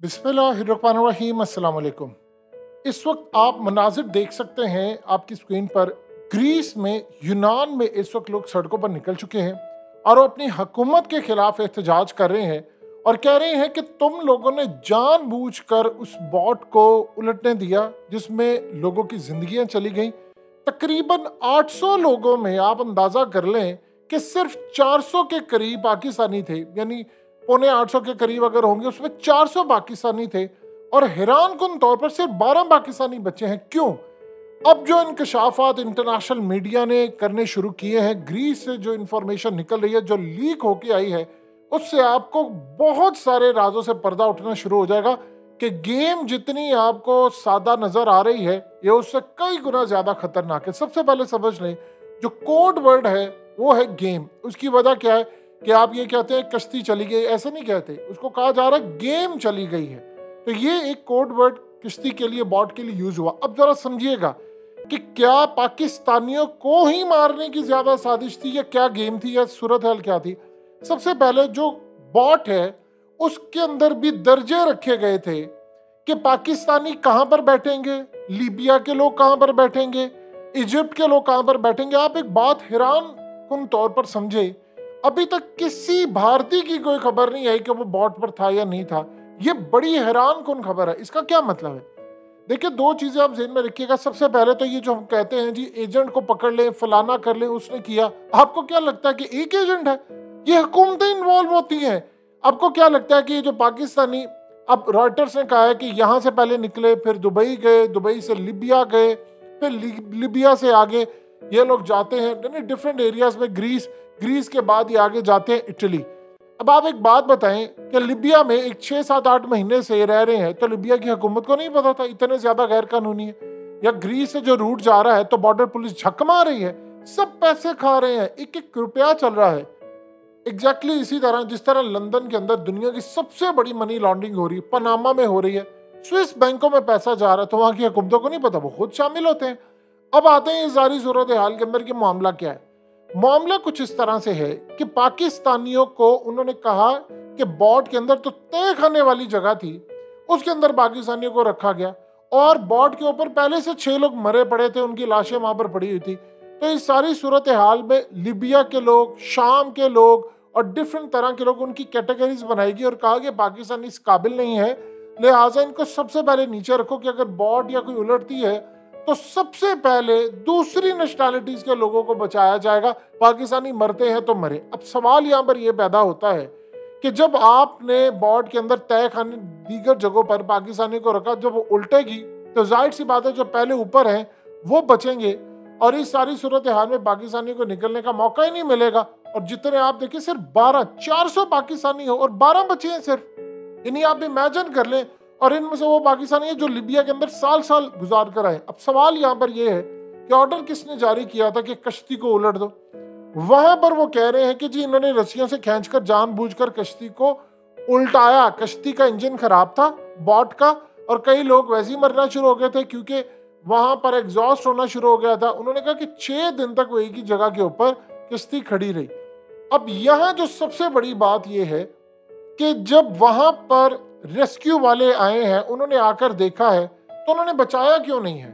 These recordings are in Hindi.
बिस्मिल्लाहिर्रहमानिर्रहीम अस्सलाम वालेकुम। इस वक्त आप मनाजिर देख सकते हैं आपकी स्क्रीन पर। ग्रीस में, यूनान में इस वक्त लोग सड़कों पर निकल चुके हैं और वो अपनी हुकूमत के खिलाफ एहतजाज कर रहे हैं और कह रहे हैं कि तुम लोगों ने जानबूझकर उस बॉट को उलटने दिया जिसमें लोगों की जिंदगियां चली गईं। तकरीबन 800 लोगों में आप अंदाज़ा कर लें कि सिर्फ 400 के करीब पाकिस्तानी थे, यानी पौने 800 के करीब अगर होंगे उसमें 400 पाकिस्तानी थे और हैरान कुन तौर पर सिर्फ 12 पाकिस्तानी बचे हैं। क्यों? अब जो इंकशाफात इंटरनेशनल मीडिया ने करने शुरू किए हैं, ग्रीस से जो इंफॉर्मेशन निकल रही है, जो लीक होके आई है, उससे आपको बहुत सारे राजों से पर्दा उठना शुरू हो जाएगा कि गेम जितनी आपको सादा नजर आ रही है ये उससे कई गुना ज्यादा खतरनाक है। सबसे पहले समझ लें, जो कोड वर्ड है वो है गेम। उसकी वजह क्या है कि आप ये कहते हैं कश्ती चली गई, ऐसे नहीं कहते, उसको कहा जा रहा है गेम चली गई है। तो ये एक कोड वर्ड कश्ती के लिए, बॉट के लिए यूज हुआ। अब जरा समझिएगा कि क्या पाकिस्तानियों को ही मारने की ज्यादा साजिश थी या क्या गेम थी या सूरत हाल क्या थी। सबसे पहले जो बॉट है उसके अंदर भी दर्जे रखे गए थे कि पाकिस्तानी कहां पर बैठेंगे, लीबिया के लोग कहां पर बैठेंगे, इजिप्ट के लोग कहां पर बैठेंगे। आप एक बात हैरान कुन तौर पर समझे, अभी तक किसी भारतीय की कोई खबर नहीं आई कि वो बॉट पर था या नहीं था। ये बड़ी हैरान कुन खबर है। इसका क्या मतलब है? देखिए, दो चीजें आप ज़हन में रखिएगा। सबसे पहले तो ये जो हम कहते हैं जी एजेंट को पकड़ लें, फलाना कर लें, उसने किया। आपको क्या लगता है कि एक एजेंट है? ये हुकूमतें इन्वॉल्व होती हैं। आपको क्या लगता है कि ये जो पाकिस्तानी, अब रॉयटर्स ने कहा है कि यहाँ से पहले निकले, फिर दुबई गए, दुबई से लिबिया गए, फिर लिबिया से आगे ये लोग जाते हैं डिफरेंट एरियाज में, ग्रीस के बाद ये आगे जाते हैं इटली। अब आप एक बात बताएं कि लिबिया में एक 6-7-8 महीने से रह रहे हैं, तो लिबिया की हुकूमत को नहीं पता था इतने ज्यादा गैर कानूनी है? या ग्रीस से जो रूट जा रहा है तो बॉर्डर पुलिस झक मार रही है, सब पैसे खा रहे हैं, एक एक रुपया चल रहा है। एग्जैक्टली इसी तरह जिस तरह लंदन के अंदर दुनिया की सबसे बड़ी मनी लॉन्ड्रिंग हो रही है, पनामा में हो रही है, स्विस बैंकों में पैसा जा रहा है, तो वहां की हुकूमतों को नहीं पता, वो खुद शामिल होते हैं। अब आते हैं इस सारी सूरत हाल के अंदर कि मामला क्या है। मामला कुछ इस तरह से है कि पाकिस्तानियों को उन्होंने कहा कि बॉट के अंदर तो तय खाने वाली जगह थी, उसके अंदर पाकिस्तानियों को रखा गया और बॉट के ऊपर पहले से 6 लोग मरे पड़े थे, उनकी लाशें वहां पर पड़ी हुई थी। तो इस सारी सूरत हाल में लिबिया के लोग, शाम के लोग और डिफरेंट तरह के लोग, उनकी कैटेगरीज बनाएगी और कहा कि पाकिस्तान इस काबिल नहीं है, लिहाजा इनको सबसे पहले नीचे रखो कि अगर बॉट या कोई उलटती है तो सबसे पहले दूसरी नेशनैलिटीज के लोगों को बचाया जाएगा, पाकिस्तानी मरते हैं तो मरे। अब सवाल यहाँ पर यह पैदा होता है कि जब आपने बॉर्ड के अंदर तय खाने दीगर जगहों पर पाकिस्तानी को रखा, जब वो उल्टेगी तो जाहिर सी बात है जो पहले ऊपर हैं वो बचेंगे और इस सारी सूरत हाल में पाकिस्तानी को निकलने का मौका ही नहीं मिलेगा। और जितने आप देखिए, सिर्फ 400 पाकिस्तानी हो और 12 बचे हैं सिर्फ, यानी आप इमेजिन कर लें। और इनमें से वो पाकिस्तानी है जो लिबिया के अंदर साल साल गुजार कर आए। अब सवाल यहाँ पर यह है कि ऑर्डर किसने जारी किया था कि कश्ती को उलट दो? वहां पर वो कह रहे हैं कि जी इन्होंने रस्सियों से खींचकर जानबूझकर कश्ती को उल्टाया। कश्ती का इंजन खराब था बॉट का, और कई लोग वैसे ही मरना शुरू हो गए थे क्योंकि वहां पर एग्जॉस्ट होना शुरू हो गया था। उन्होंने कहा कि 6 दिन तक वो एक ही जगह के ऊपर कश्ती खड़ी रही। अब यहाँ जो सबसे बड़ी बात यह है कि जब वहां पर रेस्क्यू वाले आए हैं, उन्होंने आकर देखा है, तो उन्होंने बचाया क्यों नहीं है?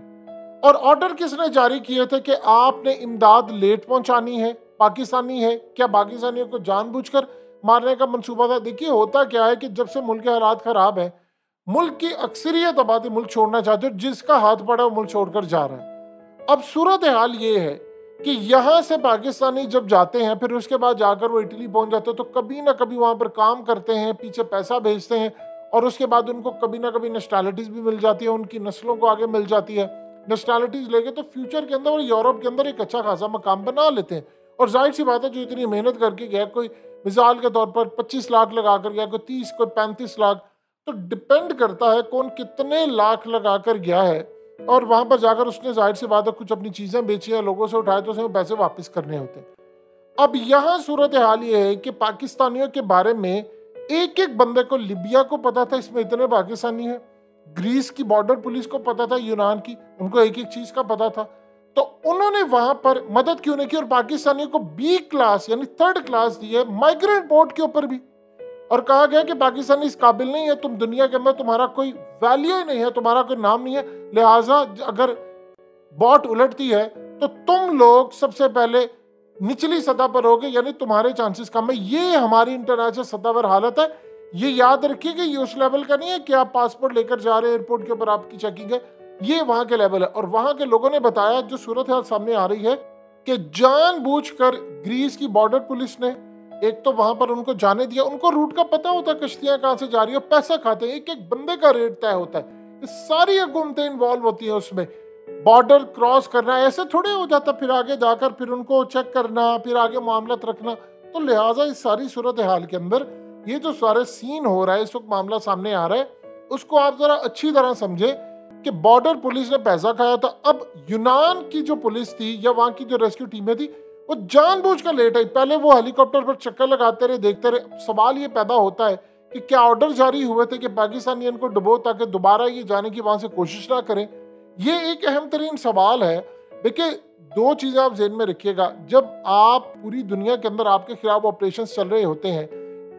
और ऑर्डर किसने जारी किए थे कि आपने इमदाद लेट पहुंचानी है? पाकिस्तानी है क्या? पाकिस्तानियों को जानबूझकर मारने का मंसूबा था? देखिए, होता क्या है कि जब से मुल्क के हालात खराब है, मुल्क की अक्सरियत आबादी मुल्क छोड़ना चाहती है, जिसका हाथ पड़ा वो मुल्क छोड़कर जा रहा है। अब सूरत हाल ये है कि यहाँ से पाकिस्तानी जब जाते हैं, फिर उसके बाद जाकर वो इटली पहुंच जाते हैं, तो कभी ना कभी वहां पर काम करते हैं, पीछे पैसा भेजते हैं और उसके बाद उनको कभी ना कभी नेशनैलिटीज भी मिल जाती है, उनकी नस्लों को आगे मिल जाती है। नेशनैलिटीज लेके तो फ्यूचर के अंदर और यूरोप के अंदर एक अच्छा खासा मकाम बना लेते हैं। और जाहिर सी बात है, जो इतनी मेहनत करके गया, कोई मिसाल के तौर पर 25 लाख लगा कर गया, कोई 30, कोई 35 लाख, तो डिपेंड करता है कौन कितने लाख लगा कर गया है। और वहां पर जाकर उसने जाहिर सी बात है कुछ अपनी चीजें बेची हैं, लोगों से उठाए, तो उसे पैसे वापस करने होते हैं। अब यहाँ सूरत हाल ये है कि पाकिस्तानियों के बारे में एक एक बंदे को, लिबिया को पता था इसमें इतने पाकिस्तानी हैं, ग्रीस की बॉर्डर पुलिस को पता था, यूनान की, उनको एक एक चीज का पता था, तो उन्होंने वहां पर मदद क्यों नहीं की? और पाकिस्तानियों को बी क्लास यानी 3rd क्लास दी है माइग्रेंट बोट के ऊपर भी। और कहा गया कि पाकिस्तान इस काबिल नहीं है, तुम दुनिया के अंदर तुम्हारा कोई वैल्यू ही नहीं है, तुम्हारा कोई नाम नहीं है, लिहाजा अगर बॉट उलटती है तो तुम लोग सबसे पहले निचली सतह पर होगे, यानी तुम्हारे चांसेस कम है। ये हमारी इंटरनेशनल सतह पर हालत है। ये याद रखिए कि ये उस लेवल का नहीं है कि आप पासपोर्ट लेकर जा रहे हैं, एयरपोर्ट के ऊपर आपकी चेकिंग है, ये वहां के लेवल है। और वहां के लोगों ने बताया, जो सूरत हाल सामने आ रही है, कि जानबूझकर ग्रीस की बॉर्डर पुलिस ने एक तो वहां पर उनको जाने दिया, उनको रूट का पता होता है कश्तियां कहां से जा रही है, पैसा खाते हैं, एक एक बंदे का रेट तय होता है, सारी हुकूमतें इन्वॉल्व होती हैं उसमें। बॉर्डर क्रॉस करना ऐसे थोड़े हो जाता, फिर आगे जाकर फिर उनको चेक करना, फिर आगे मामला रखना। तो लिहाजा इस सारी सूरत हाल के अंदर ये जो सारे सीन हो रहा है, इस वक्त मामला सामने आ रहा है, उसको आप जरा अच्छी तरह समझे कि बॉर्डर पुलिस ने पैसा खाया था। अब यूनान की जो पुलिस थी या वहां की जो रेस्क्यू टीमें थी, वो जानबूझकर लेट आई। पहले वो हेलीकॉप्टर पर चक्कर लगाते रहे, देखते रहे। सवाल ये पैदा होता है कि क्या ऑर्डर जारी हुए थे कि पाकिस्तानी इनको डुबो ताकि दोबारा ये जाने की वहां से कोशिश ना करें? ये एक अहम तरीन सवाल है। देखिए, दो चीजें आप ज़हन में रखिएगा, जब आप पूरी दुनिया के अंदर आपके खिलाफ ऑपरेशन चल रहे होते हैं,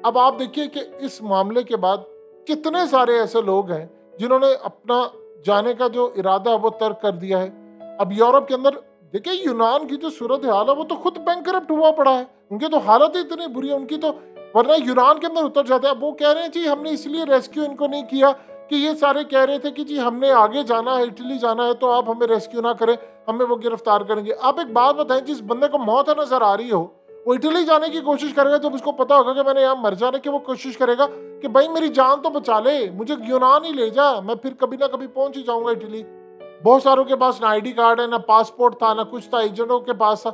अब आप देखिए कि इस मामले के बाद कितने सारे ऐसे लोग हैं जिन्होंने अपना जाने का जो इरादा है वो तर्क कर दिया है। अब यूरोप के अंदर देखिए, यूनान की जो सूरत हाल है वो तो खुद बैंकरप्ट हुआ पड़ा है, उनकी तो हालत ही इतनी बुरी है उनकी तो, वरना यूनान के अंदर उतर जाते हैं। अब वो कह रहे हैं जी हमने इसलिए रेस्क्यू इनको नहीं किया कि ये सारे कह रहे थे कि जी हमने आगे जाना है, इटली जाना है, तो आप हमें रेस्क्यू ना करें, हमें वो गिरफ्तार करेंगे। आप एक बात बताएं, जिस बंदे को मौत नजर आ रही हो वो इटली जाने की कोशिश करेगा, जब उसको पता होगा कि मैंने यहाँ मर जाने की, वो कोशिश करेगा कि भाई मेरी जान तो बचा ले, मुझे यूनान ही ले जा, मैं फिर कभी ना कभी पहुंच ही जाऊंगा इटली। बहुत सारों के पास ना आईडी कार्ड है, ना पासपोर्ट था, ना कुछ था, एजेंटों के पास था।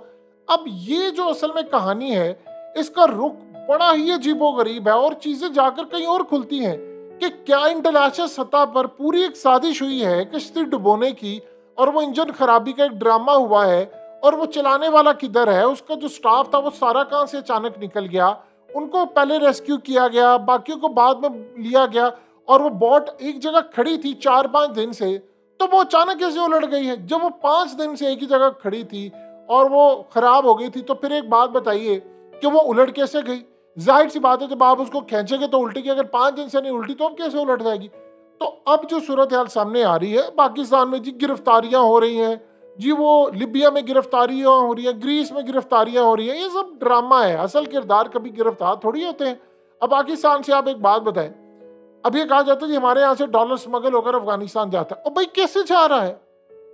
अब ये जो असल में कहानी है, इसका रुख बड़ा ही अजीबोगरीब है और चीजें जाकर कहीं और खुलती हैं कि क्या इंटरनेशनल सतह पर पूरी एक साजिश हुई है कश्ती डुबोने की, और वो इंजन खराबी का एक ड्रामा हुआ है, और वो चलाने वाला किधर है, उसका जो स्टाफ था वो सारा कहां से अचानक निकल गया, उनको पहले रेस्क्यू किया गया, बाकियों को बाद में लिया गया, और वो बोट एक जगह खड़ी थी 4-5 दिन से, तो वो अचानक कैसे उलट गई है? जब वो 5 दिन से एक ही जगह खड़ी थी और वो खराब हो गई थी, तो फिर एक बात बताइए कि वो उलट कैसे गई? जाहिर सी बात है, जब आप उसको खींचेंगे तो उल्टेगी, अगर 5 दिन से नहीं उल्टी तो अब कैसे उलट जाएगी? तो अब जो सूरत हाल सामने आ रही है, पाकिस्तान में जी गिरफ्तारियां हो रही हैं जी, वो लिबिया में गिरफ्तारियां हो रही है, ग्रीस में गिरफ्तारियां हो रही है, ये सब ड्रामा है, असल किरदार कभी गिरफ्तार थोड़ी होते हैं। अब पाकिस्तान से आप एक बात बताएं, अब ये कहा जाता है कि हमारे यहाँ से डॉलर स्मगल होकर अफगानिस्तान जाता है, और भाई कैसे जा रहा है?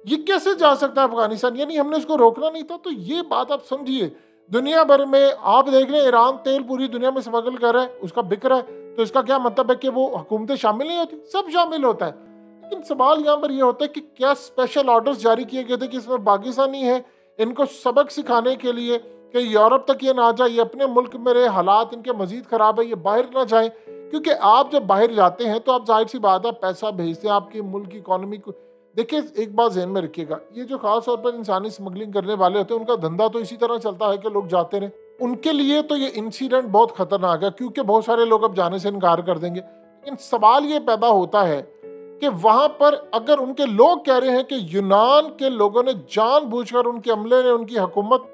ये कैसे जा सकता है अफगानिस्तान? यानी हमने इसको रोकना नहीं था? तो ये बात आप समझिए। दुनिया भर में आप देख लें, ईरान तेल पूरी दुनिया में स्मगल कर रहा है, उसका बिक रहा है, तो इसका क्या मतलब है कि वो हुकूमतें शामिल नहीं होती? सब शामिल होता है। लेकिन सवाल यहाँ पर यह होता है कि क्या स्पेशल ऑर्डर्स जारी किए गए थे कि इसमें पाकिस्तानी है, इनको सबक सिखाने के लिए कि यूरोप तक ये ना जाए, ये अपने मुल्क में रहे, हालात इनके मजीद खराब है, ये बाहर ना जाए। क्योंकि आप जब बाहर जाते हैं तो आप जाहिर सी बात है पैसा भेजते हैं, आपके मुल्क की इकोनॉमी को। देखिए, एक बात ज़हन में रखिएगा, ये जो खास तौर पर इंसानी स्मगलिंग करने वाले होते हैं, उनका धंधा तो इसी तरह चलता है कि लोग जाते रहे। उनके लिए तो ये इंसिडेंट बहुत खतरनाक है, क्योंकि बहुत सारे लोग अब जाने से इनकार कर देंगे। लेकिन सवाल ये पैदा होता है कि वहां पर अगर उनके लोग कह रहे हैं कि यूनान के लोगों ने जानबूझकर, उनके अमले ने, उनकी हुकूमत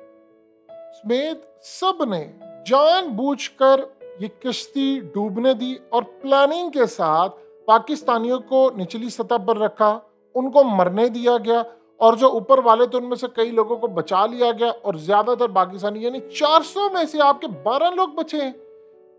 समेत सब ने जानबूझकर ये कश्ती डूबने दी और प्लानिंग के साथ पाकिस्तानियों को निचली सतह पर रखा, उनको मरने दिया गया, और जो ऊपर वाले थे उनमें से कई लोगों को बचा लिया गया, और ज्यादातर पाकिस्तानी यानी 400 में से आपके 12 लोग बचे हैं,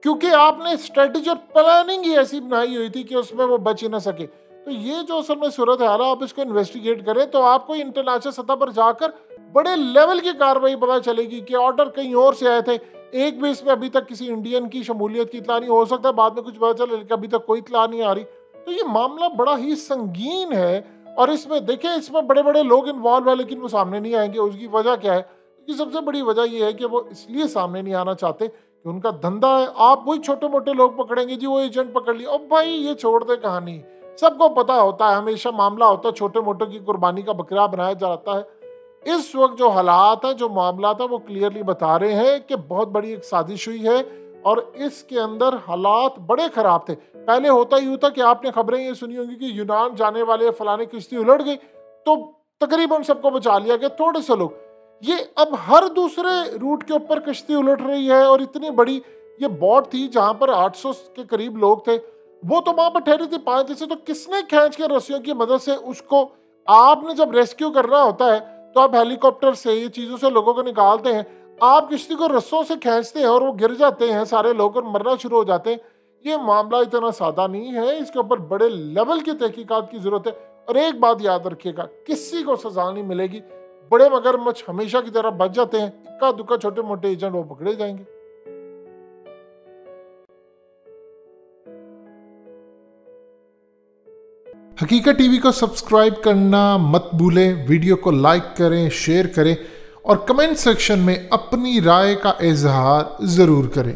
क्योंकि आपने स्ट्रेटेजी और प्लानिंग ही ऐसी बनाई हुई थी कि उसमें वो बच ही ना सके। तो ये जो असल में सूरत हाल है, आप इसको इन्वेस्टिगेट करें तो आपको इंटरनेशनल सतह पर जाकर बड़े लेवल की कार्रवाई पता चलेगी कि ऑर्डर कहीं और से आए थे। एक भी इसमें अभी तक किसी इंडियन की शमूलियत की इतला नहीं, हो सकता है बाद में कुछ पता चले, लेकिन अभी तक कोई इतला नहीं आ रही। तो ये मामला बड़ा ही संगीन है, और इसमें देखिए, इसमें बड़े बड़े लोग इन्वॉल्व है, लेकिन वो सामने नहीं आएंगे। उसकी वजह क्या है? उसकी सबसे बड़ी वजह यह है कि वो इसलिए सामने नहीं आना चाहते कि उनका धंधा है। आप वही छोटे मोटे लोग पकड़ेंगे जी, वो एजेंट पकड़ लिया, अब भाई ये छोड़ दे कहानी। सबको पता होता है, हमेशा मामला होता है छोटे मोटों की कुर्बानी का बकरा बनाया जाता है। इस वक्त जो हालात है, जो मामला था, वो क्लियरली बता रहे हैं कि बहुत बड़ी एक साजिश हुई है, और इसके अंदर हालात बड़े खराब थे। पहले होता ही था कि आपने खबरें ये सुनी होंगी कि यूनान जाने वाले फलाने किश्ती उलट गई, तो तकरीबन सबको बचा लिया गया, थोड़े से लोग। ये अब हर दूसरे रूट के ऊपर किश्ती उलट रही है, और इतनी बड़ी ये बोट थी जहां पर 800 के करीब लोग थे, वो तो वहां पर ठहरी थी 5 दिन से, तो किसने खींच के रस्सियों की मदद से उसको, आपने जब रेस्क्यू करना होता है तो आप हेलीकॉप्टर से ये चीजों से लोगों को निकालते हैं, आप किसी को रस्सों से खींचते हैं और वो गिर जाते हैं सारे लोग और मरना शुरू हो जाते हैं। ये मामला इतना सादा नहीं है, इसके ऊपर बड़े लेवल की तहकीकात की जरूरत है। और एक बात याद रखिएगा, किसी को सजा नहीं मिलेगी, बड़े मगरमच्छ हमेशा की तरह बच जाते हैं, इक्का दुक्का छोटे मोटे एजेंट वो पकड़े जाएंगे। हकीकत टीवी को सब्सक्राइब करना मत भूलें, वीडियो को लाइक करें, शेयर करें और कमेंट सेक्शन में अपनी राय का इजहार जरूर करें।